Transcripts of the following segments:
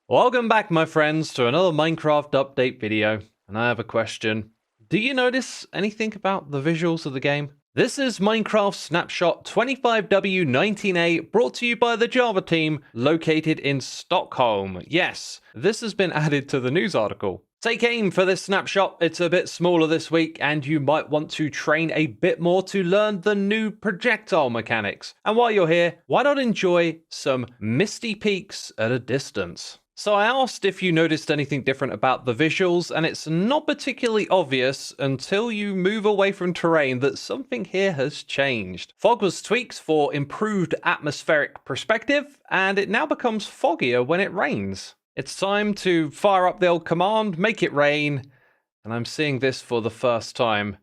Welcome back, my friends, to another Minecraft update video, and I have a question. Do you notice anything about the visuals of the game? This is Minecraft Snapshot 25W19A, brought to you by the Java team, located in Stockholm. Yes, this has been added to the news article. Take aim for this snapshot. It's a bit smaller this week, and you might want to train a bit more to learn the new projectile mechanics. And while you're here, why not enjoy some misty peaks at a distance? So I asked if you noticed anything different about the visuals, and it's not particularly obvious until you move away from terrain that something here has changed. Fog was tweaked for improved atmospheric perspective, and it now becomes foggier when it rains. It's time to fire up the old command, make it rain, and I'm seeing this for the first time.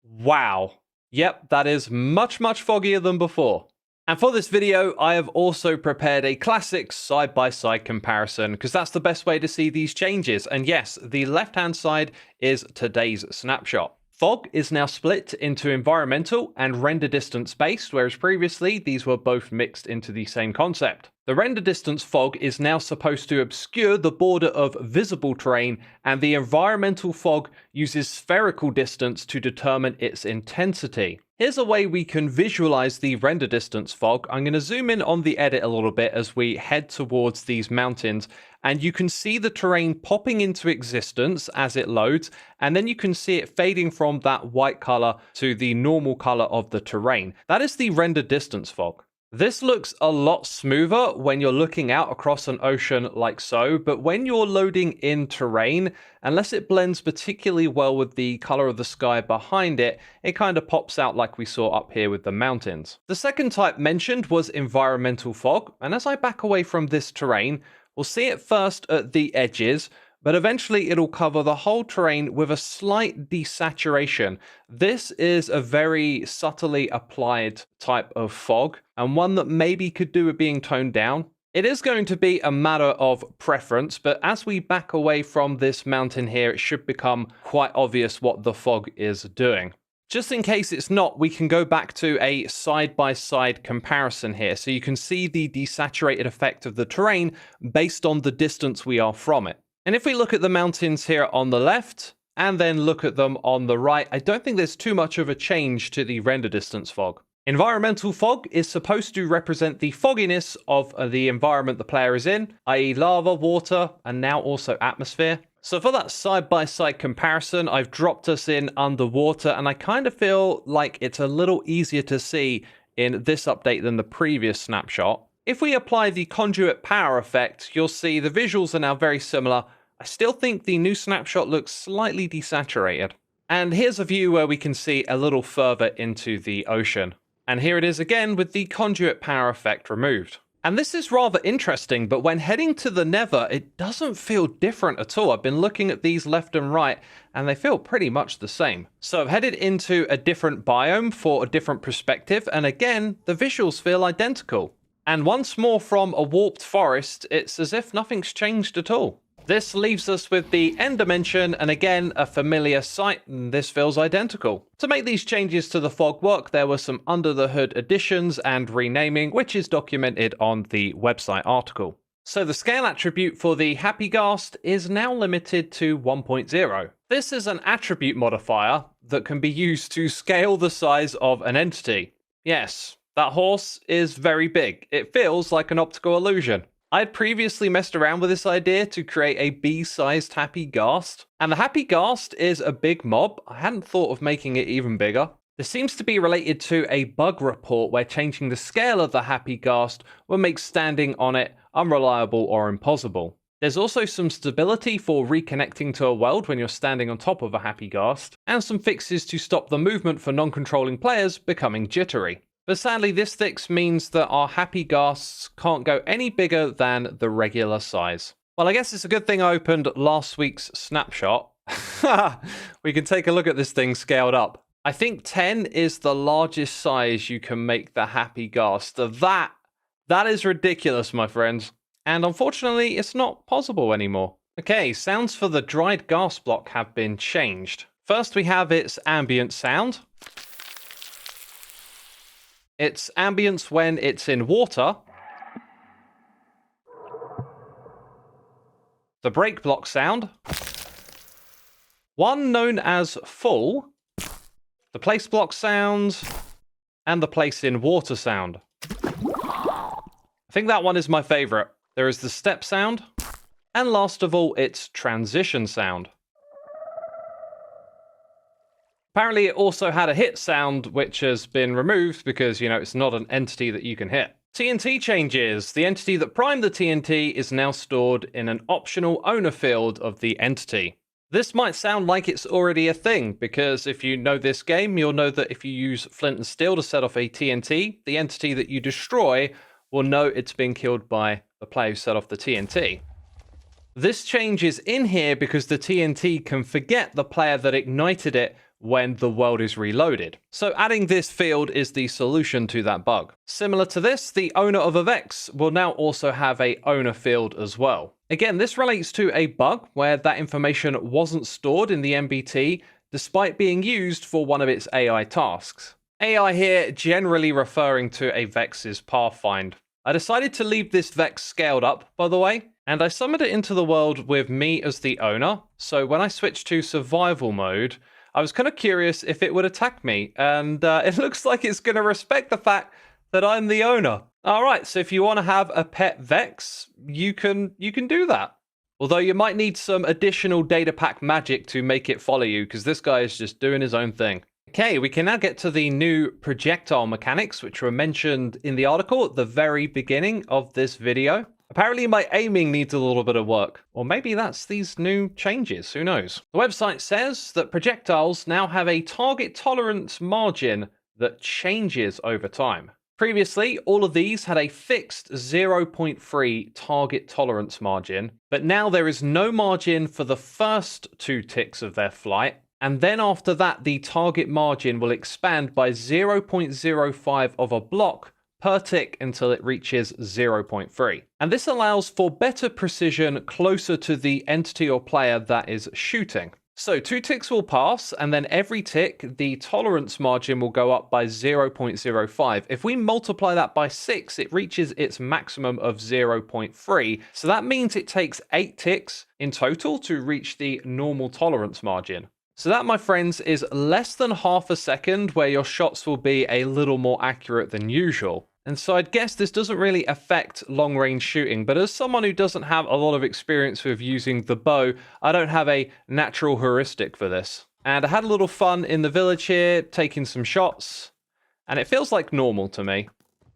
Wow. Yep, that is much foggier than before. And for this video, I have also prepared a classic side-by-side comparison, because that's the best way to see these changes. And yes, the left-hand side is today's snapshot. Fog is now split into environmental and render distance based, whereas previously these were both mixed into the same concept. The render distance fog is now supposed to obscure the border of visible terrain, and the environmental fog uses spherical distance to determine its intensity. Here's a way we can visualize the render distance fog. I'm going to zoom in on the edit a little bit as we head towards these mountains, and you can see the terrain popping into existence as it loads, and then you can see it fading from that white color to the normal color of the terrain. That is the render distance fog. This looks a lot smoother when you're looking out across an ocean like so, but when you're loading in terrain, unless it blends particularly well with the color of the sky behind it, it kind of pops out like we saw up here with the mountains. The second type mentioned was environmental fog, and as I back away from this terrain, we'll see it first at the edges, but eventually it'll cover the whole terrain with a slight desaturation. This is a very subtly applied type of fog, and one that maybe could do with being toned down. It is going to be a matter of preference, but as we back away from this mountain here, it should become quite obvious what the fog is doing. Just in case it's not, we can go back to a side-by-side comparison here, so you can see the desaturated effect of the terrain based on the distance we are from it. And if we look at the mountains here on the left, and then look at them on the right, I don't think there's too much of a change to the render distance fog. Environmental fog is supposed to represent the fogginess of the environment the player is in, i.e. lava, water, and now also atmosphere. So for that side-by-side comparison, I've dropped us in underwater, and I kind of feel like it's a little easier to see in this update than the previous snapshot. If we apply the conduit power effect, you'll see the visuals are now very similar. I still think the new snapshot looks slightly desaturated. And here's a view where we can see a little further into the ocean. And here it is again with the conduit power effect removed. And this is rather interesting, but when heading to the Nether, it doesn't feel different at all. I've been looking at these left and right, and they feel pretty much the same. So I've headed into a different biome for a different perspective, and again, the visuals feel identical. And once more from a warped forest, it's as if nothing's changed at all. This leaves us with the end dimension, and again, a familiar sight, and this feels identical. To make these changes to the fog work, there were some under-the-hood additions and renaming, which is documented on the website article. So the scale attribute for the Happy Ghast is now limited to 1.0. This is an attribute modifier that can be used to scale the size of an entity. Yes, that horse is very big. It feels like an optical illusion. I had previously messed around with this idea to create a bee-sized Happy Ghast, and the Happy Ghast is a big mob. I hadn't thought of making it even bigger. This seems to be related to a bug report where changing the scale of the Happy Ghast will make standing on it unreliable or impossible. There's also some stability for reconnecting to a world when you're standing on top of a Happy Ghast, and some fixes to stop the movement for non-controlling players becoming jittery. But sadly, this fix means that our Happy Ghasts can't go any bigger than the regular size. Well, I guess it's a good thing I opened last week's snapshot. We can take a look at this thing scaled up. I think 10 is the largest size you can make the Happy Ghast. That is ridiculous, my friends. And unfortunately, it's not possible anymore. Okay, sounds for the dried ghast block have been changed. First, we have its ambient sound. Its ambience when it's in water. the break block sound, one known as full, the place block sound, and the place in water sound. I think that one is my favorite. There is the step sound, and last of all, its transition sound. Apparently, it also had a hit sound, which has been removed because, it's not an entity that you can hit. TNT changes. The entity that primed the TNT is now stored in an optional owner field of the entity. This might sound like it's already a thing, because if you know this game, you'll know that if you use flint and steel to set off a TNT, the entity that you destroy will know it's been killed by the player who set off the TNT. This change is in here because the TNT can forget the player that ignited it when the world is reloaded. So adding this field is the solution to that bug. Similar to this, the owner of a Vex will now also have a owner field as well. Again, this relates to a bug where that information wasn't stored in the MBT despite being used for one of its AI tasks. AI here generally referring to a Vex's pathfind. I decided to leave this Vex scaled up, by the way, and I summoned it into the world with me as the owner. So when I switched to survival mode, I was kind of curious if it would attack me, and it looks like it's going to respect the fact that I'm the owner. All right, so if you want to have a pet Vex, you can do that. Although you might need some additional data pack magic to make it follow you, because this guy is just doing his own thing. Okay, we can now get to the new projectile mechanics, which were mentioned in the article at the very beginning of this video. Apparently my aiming needs a little bit of work, or maybe that's these new changes, who knows. The website says that projectiles now have a target tolerance margin that changes over time. Previously, all of these had a fixed 0.3 target tolerance margin, but now there is no margin for the first 2 ticks of their flight, and then after that the target margin will expand by 0.05 of a block per tick until it reaches 0.3. And this allows for better precision closer to the entity or player that is shooting. So 2 ticks will pass, and then every tick, the tolerance margin will go up by 0.05. If we multiply that by 6, it reaches its maximum of 0.3. So that means it takes 8 ticks in total to reach the normal tolerance margin. So that, my friends, is less than half a second where your shots will be a little more accurate than usual. And so I'd guess this doesn't really affect long-range shooting, but as someone who doesn't have a lot of experience with using the bow, I don't have a natural heuristic for this. And I had a little fun in the village here, taking some shots, and it feels like normal to me.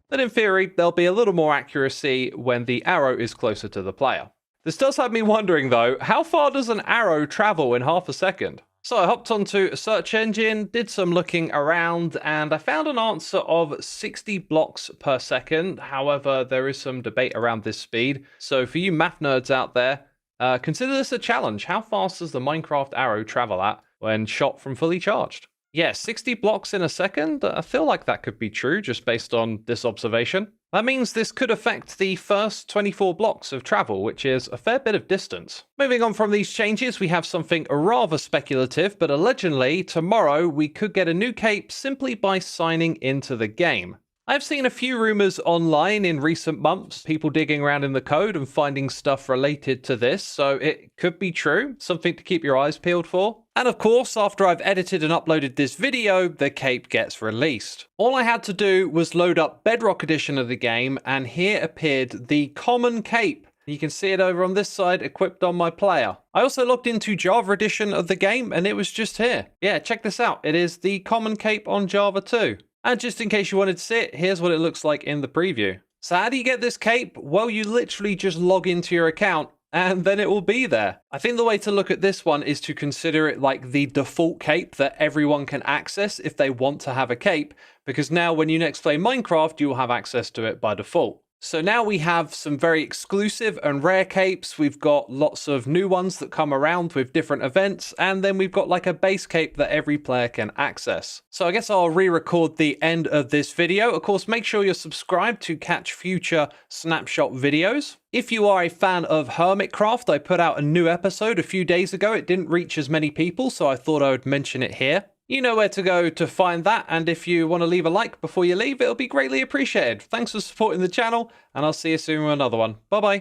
But in theory, there'll be a little more accuracy when the arrow is closer to the player. This does have me wondering, though, how far does an arrow travel in half a second? So I hopped onto a search engine, did some looking around, and I found an answer of 60 blocks per second. However, there is some debate around this speed. So for you math nerds out there, consider this a challenge. How fast does the Minecraft arrow travel at when shot from fully charged? Yeah, 60 blocks in a second? I feel like that could be true just based on this observation. That means this could affect the first 24 blocks of travel, which is a fair bit of distance. Moving on from these changes, we have something rather speculative, but allegedly, tomorrow we could get a new cape simply by signing into the game. I've seen a few rumors online in recent months, people digging around in the code and finding stuff related to this, so it could be true, something to keep your eyes peeled for. And of course, after I've edited and uploaded this video, the cape gets released. All I had to do was load up Bedrock Edition of the game, and here appeared the common cape. You can see it over on this side, equipped on my player. I also logged into Java Edition of the game, and it was just here. Yeah, check this out. It is the common cape on Java 2. And just in case you wanted to see it, here's what it looks like in the preview. So how do you get this cape? Well, you literally just log into your account and then it will be there. I think the way to look at this one is to consider it like the default cape that everyone can access if they want to have a cape, because now when you next play Minecraft, you will have access to it by default. So now we have some very exclusive and rare capes. We've got lots of new ones that come around with different events, and then we've got like a base cape that every player can access. So I guess I'll re-record the end of this video. Of course, make sure you're subscribed to catch future Snapshot videos. If you are a fan of Hermitcraft, I put out a new episode a few days ago. It didn't reach as many people, so I thought I would mention it here. You know where to go to find that, and if you want to leave a like before you leave, it'll be greatly appreciated. Thanks for supporting the channel, and I'll see you soon with another one. Bye-bye.